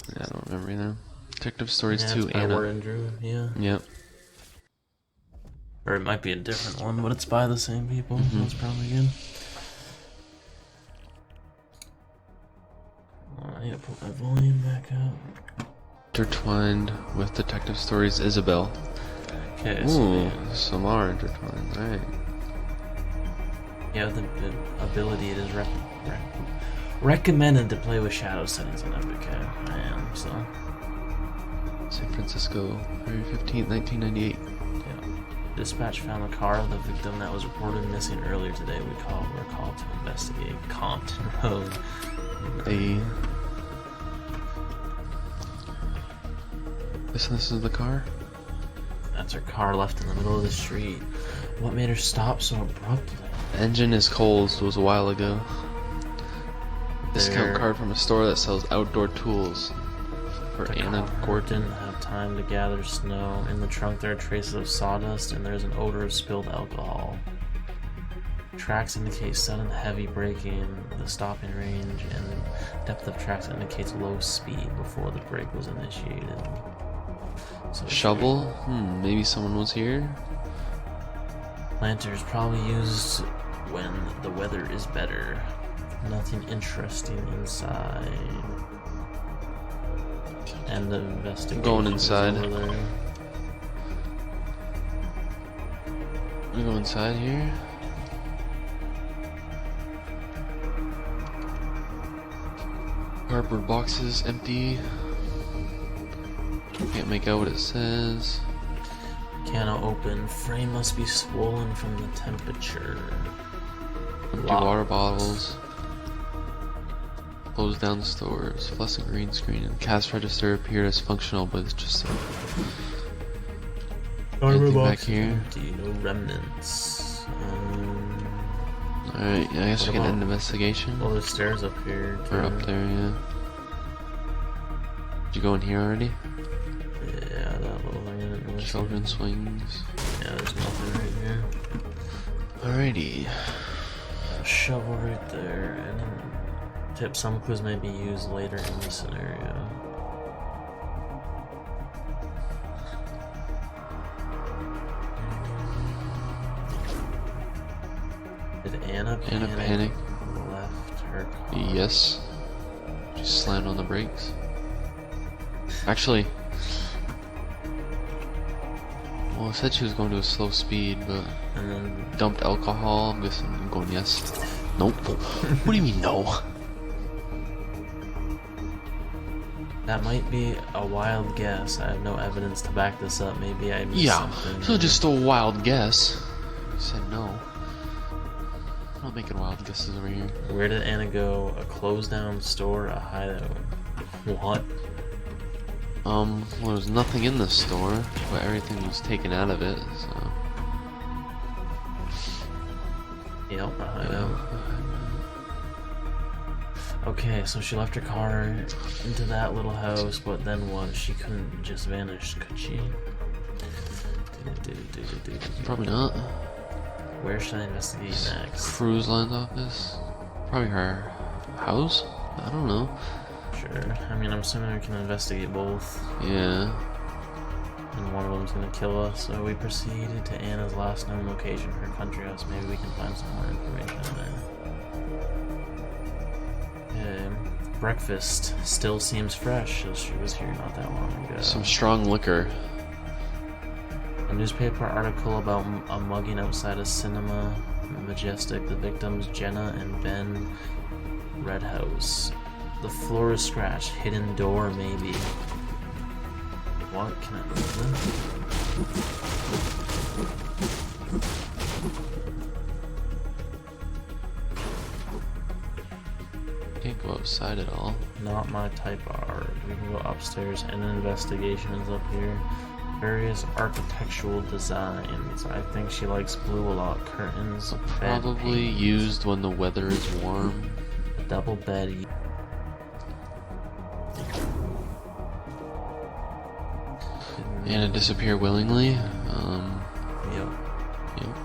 Yeah, I don't remember either. Detective Stories Yeah, 2, it's by Anna. Ward and Drew, yeah. Yep. Or it might be a different one, but it's by the same people. That's probably good. I need to put my volume back up. Intertwined with Detective Stories Isabel. Okay, Ooh, some are intertwined, right. Yeah, the ability it is recommended to play with shadow settings on Epic. I am, so. San Francisco, February 15th, 1998. Yeah. Dispatch found the car of the victim that was reported missing earlier today. We're called to investigate Compton Road. This is the car? That's her car left in the middle of the street. What made her stop so abruptly? The engine is closed. Was a while ago. Discount card from a store that sells outdoor tools. For Anna Gordon. Didn't have time to gather snow. In the trunk there are traces of sawdust and there's an odor of spilled alcohol. Tracks indicate sudden heavy braking, the stopping range, and the depth of tracks indicates low speed before the brake was initiated. So shovel? Maybe someone was here? Planters probably used when the weather is better. Nothing interesting inside. And the investigation going inside. over there. We go inside here. Cardboard boxes empty. Can't make out what it says. Cano open. Frame must be swollen from the temperature. Empty water bottles. Close down the stores. Fluorescent green screen and cash register appeared as functional, but it's just anything back here. Empty, no remnants. Alright, I guess we can end investigation. Well, there's stairs up here. Or up there, yeah. Did you go in here already? Yeah, that little thing. Children's swings. Yeah, there's nothing right here. Alrighty. Shovel right there. And tip, some clues may be used later in the scenario. Did Anna panic? Left her car. Yes. She slammed on the brakes. Actually, well, it said she was going to a slow speed, but and then dumped alcohol. I'm guessing I'm going yes. Nope. What do you mean no? that might be a wild guess. I have no evidence to back this up. Maybe I missed something. So just a wild guess. You said no. I'm not making wild guesses over here. Where did Anna go? A closed down store, a hideout. What? Well, there was nothing in the store, but everything was taken out of it, so. Yep, a hideout. Okay, so she left her car into that little house, but then what? She couldn't just vanish, could she? Probably not. Where should I investigate next? Cruise line's office? Probably her house? I don't know. Sure. I mean, I'm assuming we can investigate both. Yeah. And one of them's gonna kill us, so we proceeded to Anna's last known location, her country house. Maybe we can find some more information there. Breakfast still seems fresh, as she was here not that long ago. Some strong liquor. A newspaper article about a mugging outside a cinema Majestic. The victims, Jenna and Ben Redhouse. The floor is scratched. Hidden door, maybe. What? Can I open? Can't go outside at all. Not my type of art. We can go upstairs, and investigations up here. Various architectural designs. I think she likes blue a lot. Curtains. Probably used when the weather is warm. A double bed. And it disappear willingly. Yep. Yep.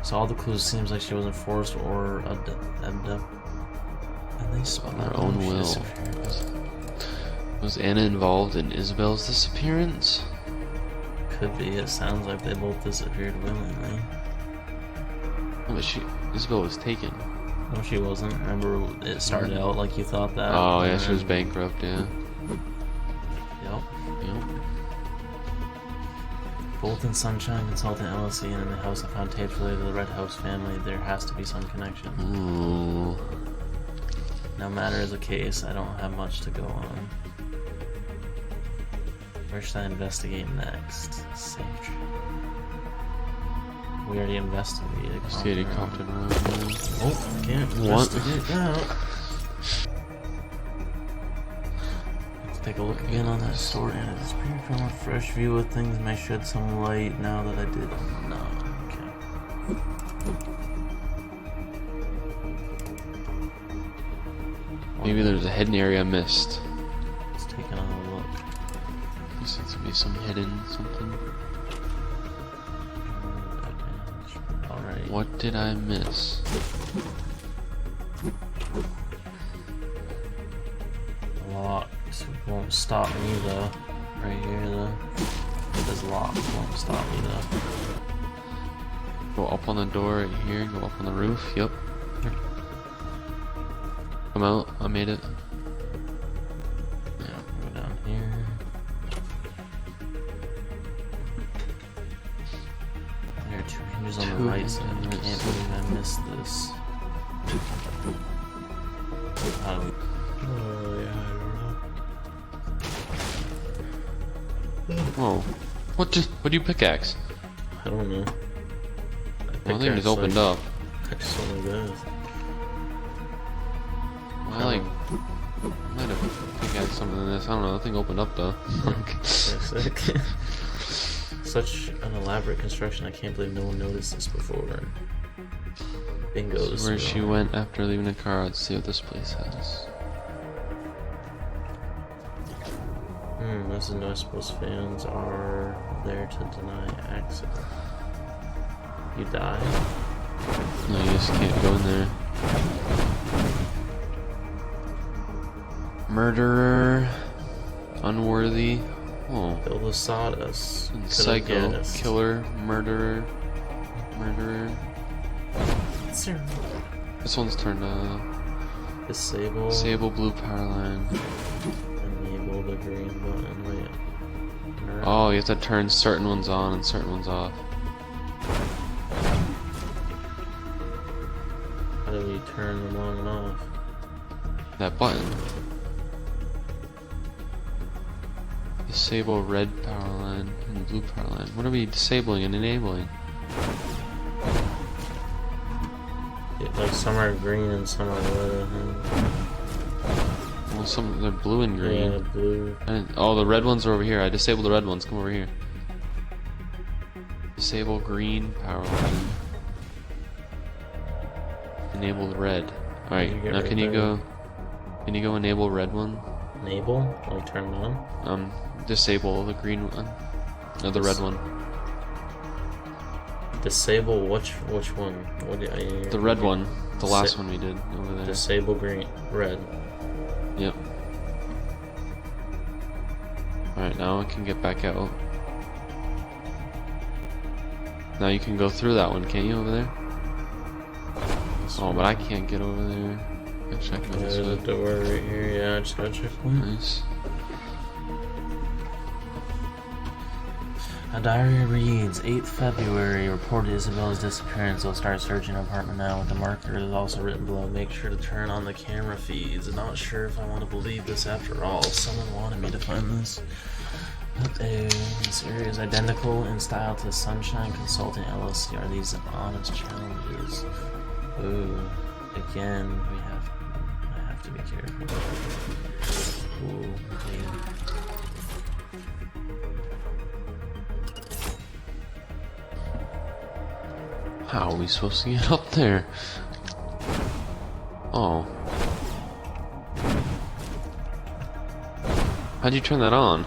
So all the clues seems like she wasn't forced or abducted. And they spell her own will. Was Anna involved in Isabel's disappearance? Could be. It sounds like they both disappeared willingly. Oh, but Isabel was taken. No, she wasn't. Remember, it started out like you thought that. Oh, yeah, she was bankrupt, yeah. Yep. Yep. Both in Sunshine Consultant LLC and in the house I found tapes related to the Red House family. There has to be some connection. Ooh. No matter the case, I don't have much to go on. Where should I investigate next? Safe trip. We already investigated. Investigated Compton Road. Oh, can't What? investigate that. Let's take a look again on that story and it's pretty from a fresh view of things may shed some light now that I did. No, okay. Maybe there's a hidden area I missed. Let's take another look. There seems to be some hidden something. Alright. What did I miss? Locked. Won't stop me though. Right here though. It is locked. Won't stop me though. Go up on the door right here. Go up on the roof. Yep. Come out. I made it. Yeah, go down here. There are two hinges on the right side. I can't believe I missed this. How do we... Oh yeah, I don't know. Whoa. What do you pickaxe? I don't know. Well, I think it's opened up. I just don't know this. Well, I might have pickaxed something in this. I don't know. The thing opened up though. Such an elaborate construction. I can't believe no one noticed this before. Bingo. This is where she went after leaving the car. Let's see what this place has. This is no suppose fans are there to deny access. You die? No, you just can't go in there. Murderer. Unworthy. Oh. Build a sawdust. Psycho. Killer. Murderer. Murderer. This one's turned Disable. Disable blue power line. Enable the green button. Wait. Oh, you have to turn certain ones on and certain ones off. How do we turn them on and off? That button. Disable red power line and blue power line. What are we disabling and enabling? Like some are green and some are red, I think. Well, some they're blue and green. Yeah, blue. Oh, the red ones are over here. I disabled the red ones. Come over here. Disable green power line. Enable the red. All right. Now can you go? Can you go enable red one? Enable? Like turn it on? Disable the green one. No, the red one. Disable which one? What do I, The red one. The last one we did over there. Disable green, red. Yep. Alright, now I can get back out. Now you can go through that one, can't you, over there? Oh, but I can't get over there. Actually, I can go this There's a way. door right here, yeah, I just gotta check one. Nice. A diary reads, 8th February, reported Isabel's disappearance. I'll start searching her apartment now with the marker. It is also written below, make sure to turn on the camera feeds. I'm not sure if I want to believe this after all. Someone wanted me to find this. This area is identical in style to Sunshine Consulting LLC. Are these honest challenges? Ooh, again, I have to be careful. Ooh, okay. How are we supposed to get up there? Oh. How'd you turn that on?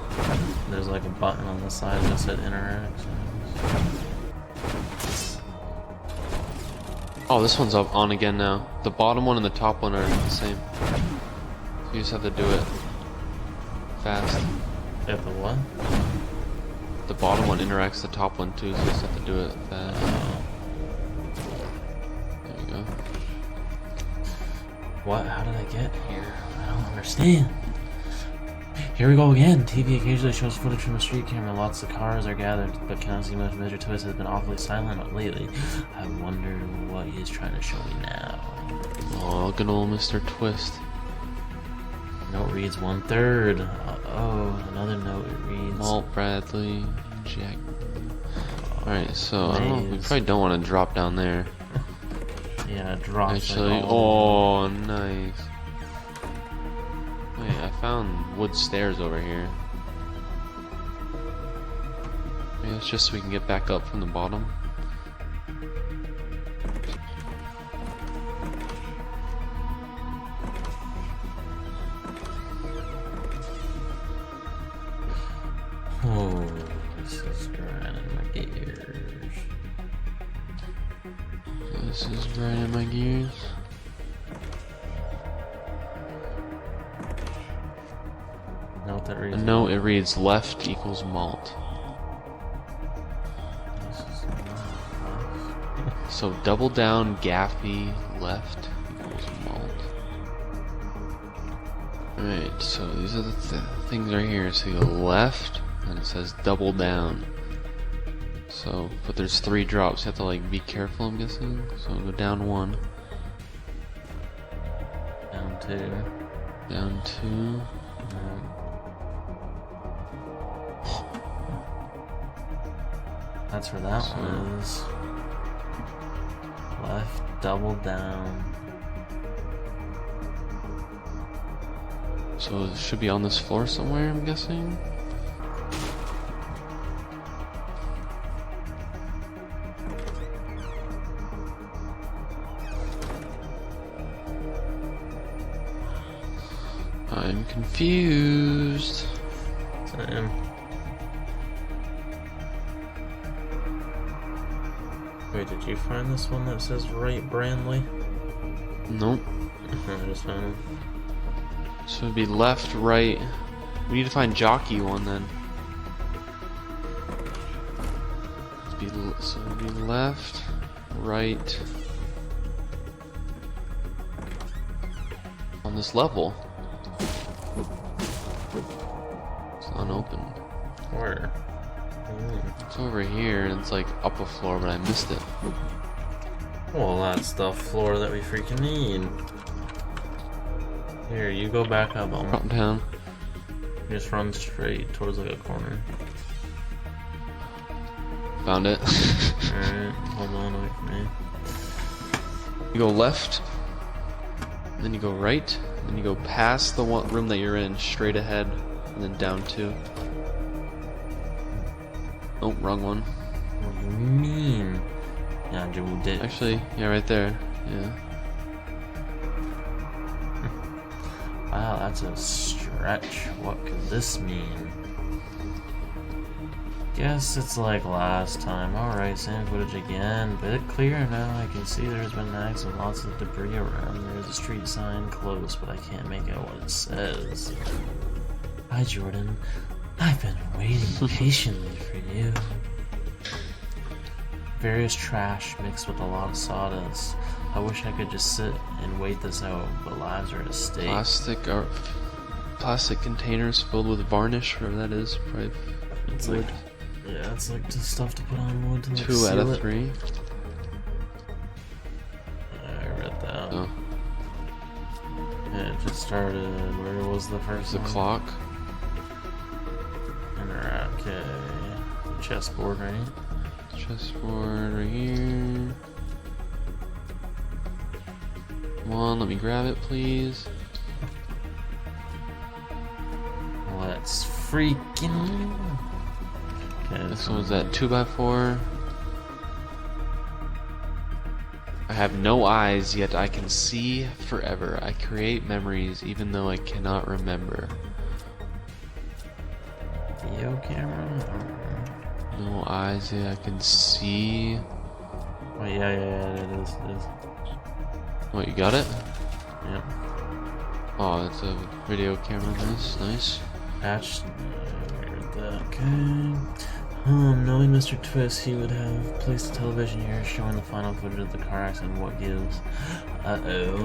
There's like a button on the side that said interact. Oh, this one's up on again now. The bottom one and the top one are the same. You just have to do it. fast. At the what? The bottom one interacts the top one too, so you just have to do it fast. There you go. What? How did I get here? I don't understand. Here we go again. TV occasionally shows footage from a street camera. Lots of cars are gathered, but cannot see much. Mr. Twist has been awfully silent lately. I wonder what he's trying to show me now. Oh, good old Mr. Twist. Note reads 1/3. Uh-oh, another note it reads. Walt Bradley, Jack. Alright, so I don't know, we Maze. probably don't want to drop down there. Yeah, drop. Actually, oh, nice. Wait, I found wood stairs over here. Maybe it's just so we can get back up from the bottom. Oh, this is grinding my gears. This is grinding my gears. Note that reads. A note, it reads left equals malt. This is So double down, Gaffy, left equals malt. Alright, so these are the things right here. So you go left, and it says double down. So, but there's 3 drops. You have to like be careful, I'm guessing. So go down 1, down 2. down 2. That's where that So- one is. Left, double down. So it should be on this floor somewhere, I'm guessing. I'm confused. Same. Wait, did you find this one that says right Brandley? Nope. I just found it. So it'd be left, right. We need to find jockey one then. So it'd be left, right. On this level. It's unopened. Where? It's over here and it's like up a floor, but I missed it. Well, that's the floor that we freaking need. Here, you go back up. I'll Drop down. just run straight towards like a corner. Found it. Alright, hold on, wait for me. You go left, then you go right, then you go past the one room that you're in, straight ahead, and then down 2. Oh, wrong one. What do you mean? Yeah, Jimmy did. Actually, yeah, right there. Yeah. Wow, that's a stretch. What could this mean? Guess it's like last time. Alright, same footage again. Bit clearer now. I can see there's been an accident, lots of debris around. There's a street sign close, but I can't make out what it says. Hi, Jordan. I've been waiting patiently for you. Various trash mixed with a lot of sawdust. I wish I could just sit and wait this out, but lives are at stake. Plastic containers filled with varnish, whatever that is. Probably It's wood. like, yeah, it's like the stuff to put on wood to like 2 out seal of it. 3. I read that. Oh, Yeah, it just started. Where was the first the one? clock. Interact. Okay. The chessboard, right? Chessboard right here. Come on, let me grab it, please. Let's freaking. Okay, This one was that 2x4. I have no eyes, yet I can see forever. I create memories, even though I cannot remember. video camera. No eyes, yet I can see. Oh yeah, it is. It is. What, you got it? Yep. Oh, it's a video camera. Nice, nice. Patch. Okay. Knowing Mr. Twist, he would have placed a television here showing the final footage of the car accident. What gives? Uh-oh.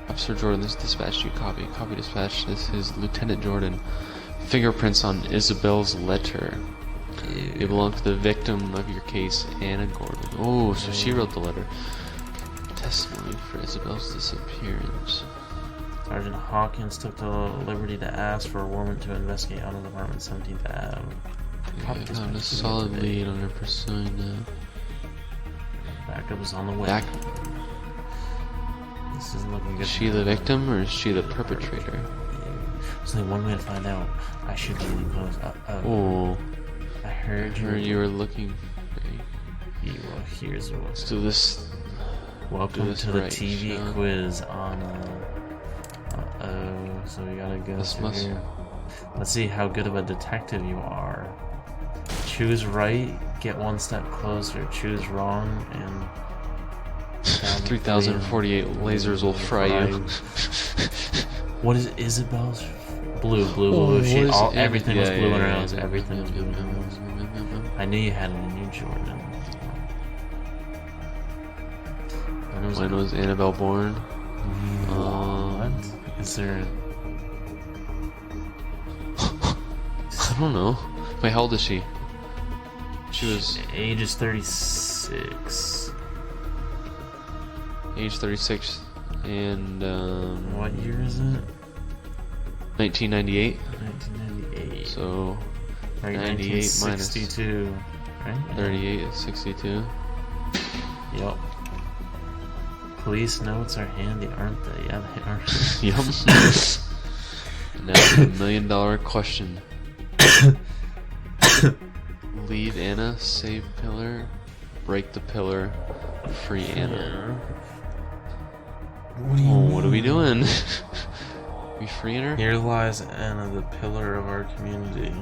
Officer Jordan, this dispatch you copy. Copy dispatch. This is Lieutenant Jordan. Fingerprints on Isabel's letter. They belong to the victim of your case, Anna Gordon. Oh, so she wrote the letter. Testimony for Isabel's disappearance. Sergeant Hawkins took the liberty to ask for a warrant to investigate out of the apartment 17th Ave. Yeah, found a solid lead on her pursuing that. Backup is on the way. Back. This isn't looking good. Is she the victim or is she the perpetrator? There's only one way to find out. I should be really close. Oh. I heard you were looking for well, here's what. Let's do this. Welcome do this to the right, TV shall? quiz on so we gotta go through here. Let's see how good of a detective you are. Choose right, get one step closer. Choose wrong, and 3048 lasers will fry you. What is Isabel's? Blue. She everything was blue in her house. Yeah. Everything was blue in her house. I knew you had it in you, Jordan. When was Annabelle born? What? Is there? I don't know. Wait, how old is she? She was Age is 36. age 36, and What year is it? 1998. 1998. So Right, 98 minus 1962. Right? 38 is 62. Yep. Police notes are handy, aren't they? Yeah, they are. Yep. Now the $1 million question. Leave Anna, save pillar, break the pillar, free Anna. What do you mean? What are we doing? We freeing her? Here lies Anna, the pillar of our community.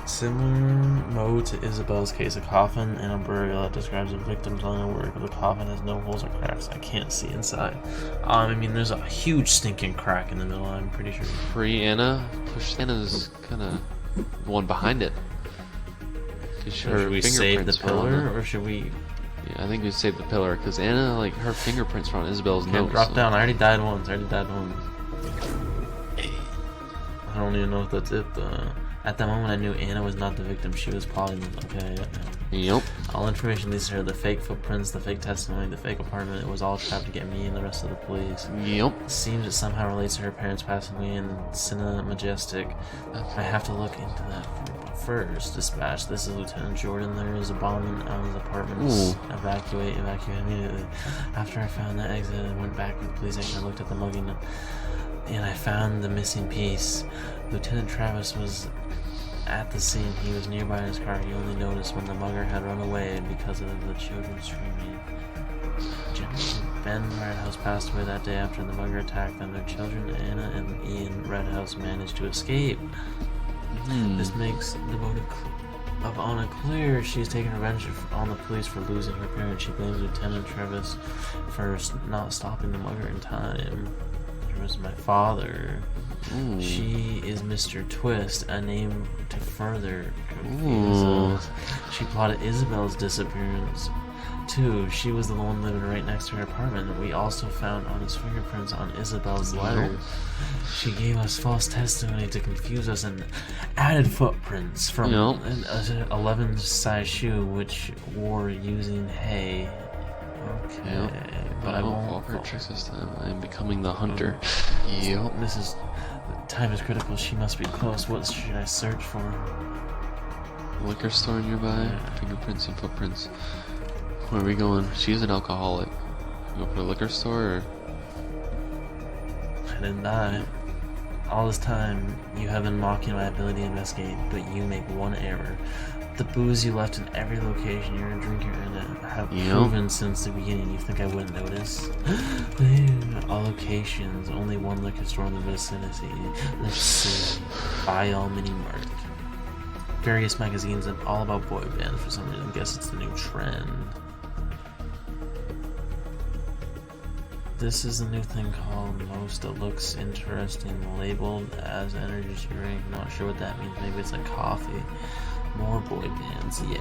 Similar mode to Isabel's case, a coffin and a burial that describes the victim's line of work. The coffin has no holes or cracks. I can't see inside. I mean, there's a huge stinking crack in the middle, I'm pretty sure. Free Anna. Push Anna's kind of the one behind it. Should we save the pillar, or should we... Yeah, I think we save the pillar, because Anna, like, her fingerprints are on Isabel's notes. Drop down. I already died once. I don't even know if that's it, though. At that moment, I knew Anna was not the victim. She was probably... Okay, Yep. All information leads to her. The fake footprints, the fake testimony, the fake apartment. It was all trapped to get me and the rest of the police. Yep. It seems it somehow relates to her parents passing away in Cinna Majestic. I have to look into that first. Dispatch. This is Lieutenant Jordan. There is a bomb in his apartment. Evacuate immediately. After I found the exit, I went back with the police and I looked at the mugging and I found the missing piece. Lieutenant Travis was at the scene. He was nearby in his car. He only noticed when the mugger had run away because of the children screaming. Gentleman Ben Redhouse passed away that day after the mugger attacked them. Their children, Anna and Ian Redhouse, managed to escape. This makes the motive of Anna clear. She's taking revenge on the police for losing her parents. She blames Lieutenant Travis for not stopping the mugger in time. Was my father. She is Mr. Twist, a name to further confuse us. She plotted Isabel's disappearance too. She was the one living right next to her apartment. We also found honest fingerprints on Isabel's letter. She gave us false testimony to confuse us and added footprints from an 11 size shoe which wore using hay. Okay, but I won't fall for tricks this time. I am becoming the hunter. Yep. Time is critical. She must be close. What should I search for? Liquor store nearby. Fingerprints and footprints. Where are we going? She's an alcoholic. Go for a liquor store or? I didn't die. All this time, you have been mocking my ability to investigate, but you make one error. The booze you left in every location you're a drinker and have proven since the beginning. You think I wouldn't notice? All locations, only one liquor store in the vicinity. Let's see. Buy All Mini Mart. Various magazines and all about boy bands for some reason. I guess it's the new trend. This is a new thing called Most. It looks interesting. Labeled as energy drink. Not sure what that means. Maybe it's like coffee. More boy bands. Yay.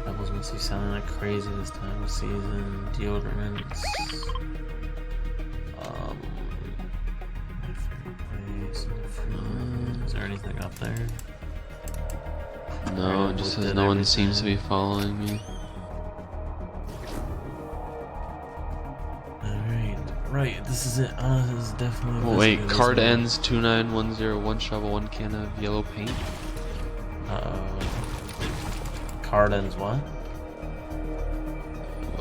Rebels must be selling like crazy this time of season. Deodorants. My favorite place. Is there anything up there? No, it just says no one seems to be following me. Right, this is it. This is definitely. Oh, wait, card ends 29101 1 shovel, 1 can of yellow paint. Card ends what?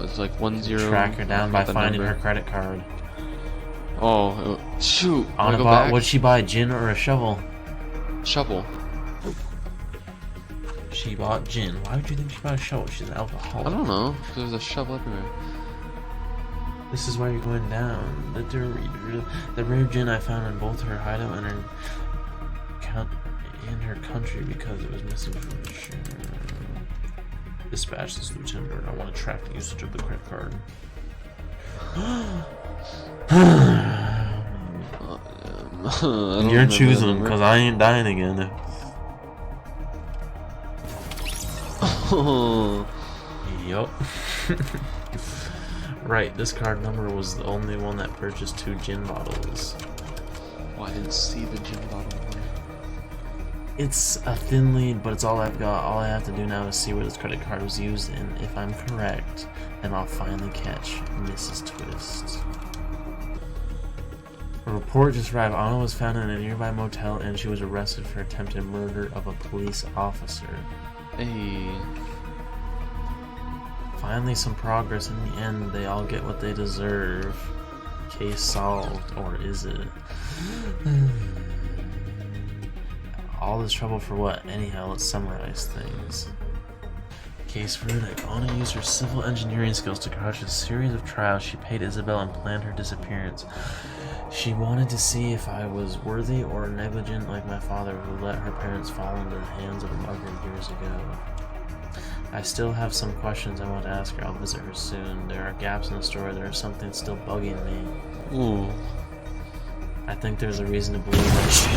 It's like 10. Track her down by finding her credit card. Oh, shoot. Anna go bought, back? what'd she buy, a gin or a shovel? Shovel. She bought gin. Why would you think she bought a shovel? She's an alcoholic. I don't know. There's a shovel everywhere. This is why you're going down. The rare gin I found in both her hideout and her country because it was missing from the ship. Dispatch this lieutenant. I want to track the usage of the credit card. You're choosing them because I ain't dying again. Yup. Right, this card number was the only one that purchased 2 gin bottles. Oh, I didn't see the gin bottle. It's a thin lead, but it's all I've got. All I have to do now is see where this credit card was used, and if I'm correct, then I'll finally catch Mrs. Twist. A report just arrived. Anna was found in a nearby motel, and she was arrested for attempted murder of a police officer. Hey. Finally, some progress. In the end, they all get what they deserve. Case solved, or is it? All this trouble for what? Anyhow, let's summarize things. Case verdict. Anna used her civil engineering skills to crash a series of trials. She paid Isabel and planned her disappearance. She wanted to see if I was worthy or negligent like my father, who let her parents fall into the hands of a mugger years ago. I still have some questions I want to ask her. I'll visit her soon. There are gaps in the story. There is something still bugging me. Ooh. I think there's a reason to believe that she...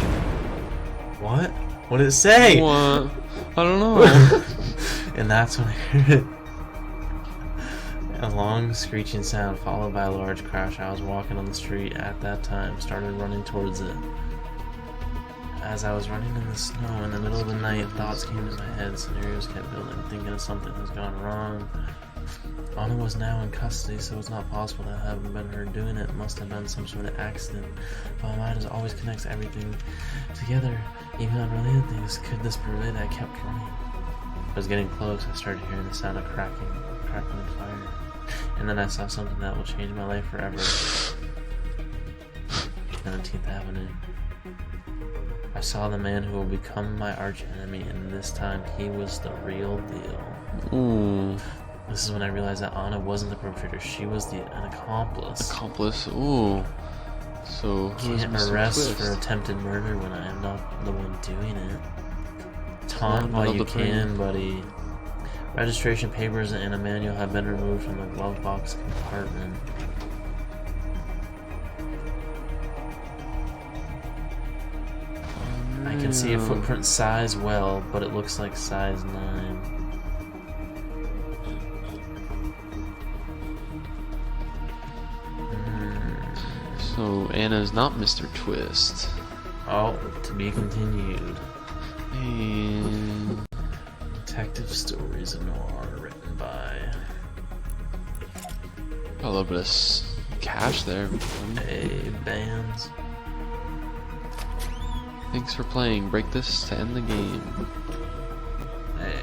What? What did it say? What? I don't know. And that's when I heard it. A long screeching sound followed by a large crash. I was walking on the street at that time, started running towards it. As I was running in the snow in the middle of the night, thoughts came into my head, scenarios kept building, thinking of something has gone wrong. Anna was now in custody, so it's not possible to have been her doing it. It must have been some sort of accident. But my mind always connects everything together, even unrelated things. Could this be related? I kept running. I was getting close. I started hearing the sound of crackling fire. And then I saw something that will change my life forever. 17th Avenue. I saw the man who will become my arch enemy, and this time he was the real deal. Ooh. This is when I realized that Anna wasn't the perpetrator; she was an accomplice. Accomplice. Ooh. So who is Can't Mr. arrest Twist? for attempted murder when I am not the one doing it. Taunt Not while you the brain. can, buddy. Registration papers and a manual have been removed from the glove box compartment. I can see a footprint size well, but it looks like size 9. So Anna's not Mr. Twist. Oh, to be continued. And Detective Stories of Noir, written by a little bit of cash there. A Bands. Thanks for playing. Break this to end the game. Hey.